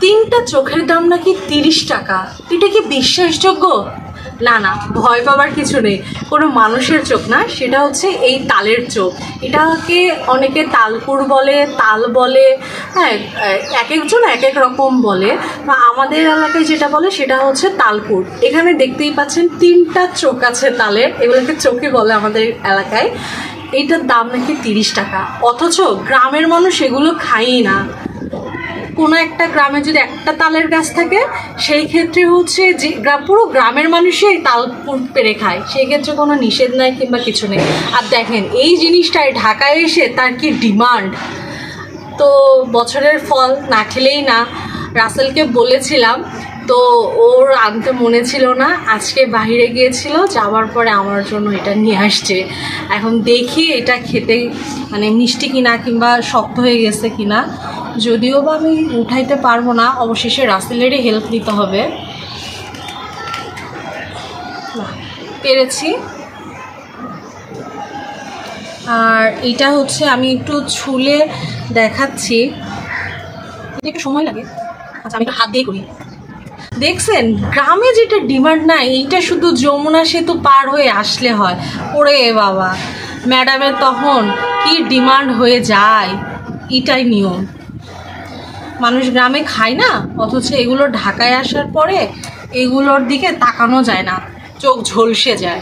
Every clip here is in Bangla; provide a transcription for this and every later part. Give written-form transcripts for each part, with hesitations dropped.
তিনটা চোখের দাম নাকি 30 টাকা। এটা কি বিশ্বাসযোগ্য? না না, ভয় পাবার কিছু নেই। কোনো মানুষের চোখ না, সেটা হচ্ছে এই তালের চোখ। এটাকে অনেকে তালপুর বলে, তাল বলে, হ্যাঁ, এক একজন এক এক রকম বলে। আমাদের এলাকায় যেটা বলে সেটা হচ্ছে তালপুর। এখানে দেখতেই পাচ্ছেন 3টা চোখ আছে তালের, এগুলোকে চোখই বলে আমাদের এলাকায়। এইটার দাম নাকি 30 টাকা, অথচ গ্রামের মানুষ এগুলো খায়ই না। কোনো একটা গ্রামে যদি একটা তালের গাছ থাকে, সেই ক্ষেত্রে হচ্ছে যে পুরো গ্রামের মানুষই তাল পেরে খায়, সেই ক্ষেত্রে কোনো নিষেধ নাই কিংবা কিছু নেই। আর দেখেন এই জিনিসটাই ঢাকায় এসে তার কি ডিমান্ড। তো বছরের ফল না খেলেই না। রাসেলকে বলেছিলাম, তো ওর আনতে মনে ছিল না, আজকে বাইরে গিয়েছিল, যাওয়ার পরে আমার জন্য এটা নিয়ে আসছে। এখন দেখি এটা খেতে মানে মিষ্টি কিনা কিংবা শক্ত হয়ে গেছে কিনা। যদিও বা আমি উঠাইতে পারবো না, অবশেষে রাসেলেরই হেল্প নিতে হবে। পেরেছি। আর এটা হচ্ছে আমি একটু ছুলে দেখাচ্ছি, একটু সময় লাগে। আচ্ছা, আমি একটু হাত দিয়ে করি। দেখছেন গ্রামে যেটা ডিমান্ড না, এইটা শুধু যমুনা সেতু পার হয়ে আসলে হয়। ওরে বাবা, ম্যাডামের তখন কি ডিমান্ড হয়ে যায়, এটাই নিয়ম। মানুষ গ্রামে খায় না, অথচ এগুলো ঢাকায় আসার পরে এগুলোর দিকে তাকানো যায় না, চোখ ঝলসে যায়।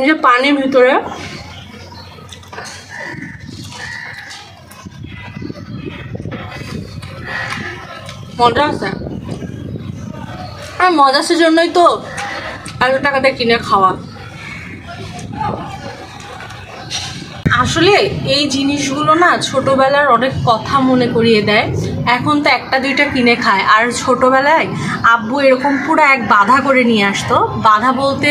যে পানির ভিতরে মজা আছে, আর মজা আছে জন্যই তো এত টাকাতে কিনে খাওয়া। আসলে এই জিনিসগুলো না ছোটবেলার অনেক কথা মনে করিয়ে দেয়। এখন তো একটা দুইটা কিনে খায়, আর ছোটবেলায় আব্বু এরকম পুরো এক বাঁধা করে নিয়ে আসতো। বাঁধা বলতে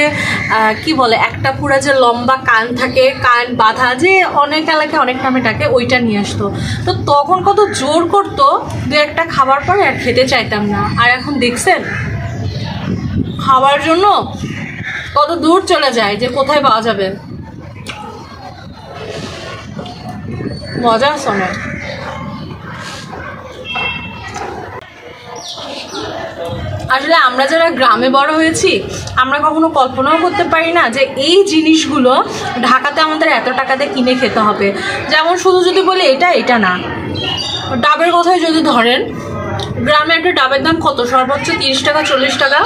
কি বলে, একটা পুরো যে লম্বা কান থাকে, কান বাঁধা, যে অনেক এলাকায় অনেক নামে ডাকে, ওইটা নিয়ে আসতো। তো তখন কত জোর করতো, দু একটা খাবার পরে আর খেতে চাইতাম না। আর এখন দেখছেন খাওয়ার জন্য কত দূর চলে যায়, যে কোথায় পাওয়া যাবে। মজা আছে অনেক। আসলে আমরা যারা গ্রামে বড় হয়েছি, আমরা কখনো কল্পনাও করতে পারি না যে এই জিনিসগুলো ঢাকাতে আমাদের এত টাকাতে কিনে খেতে হবে। যেমন শুধু যদি বলি এটা না, ডাবের কথাই যদি ধরেন, গ্রামে একটা ডাবের দাম কত, সর্বোচ্চ 30 টাকা 40 টাকা।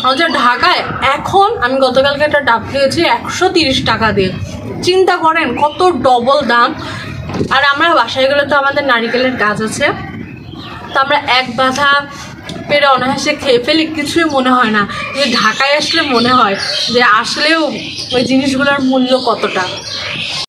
আমাদের ঢাকায় এখন, আমি গতকালকে একটা ডাব খেয়েছি 130 টাকা দিয়ে। চিন্তা করেন কত ডবল দাম। আর আমরা বাসায় গেলে তো আমাদের নারিকেলের গাছ আছে, তো আমরা এক বাধা পেরে অনায়াসে খেয়ে ফেলি, কিছুই মনে হয় না। যে ঢাকায় আসলে মনে হয় যে আসলেও ওই জিনিসগুলোর মূল্য কতটা।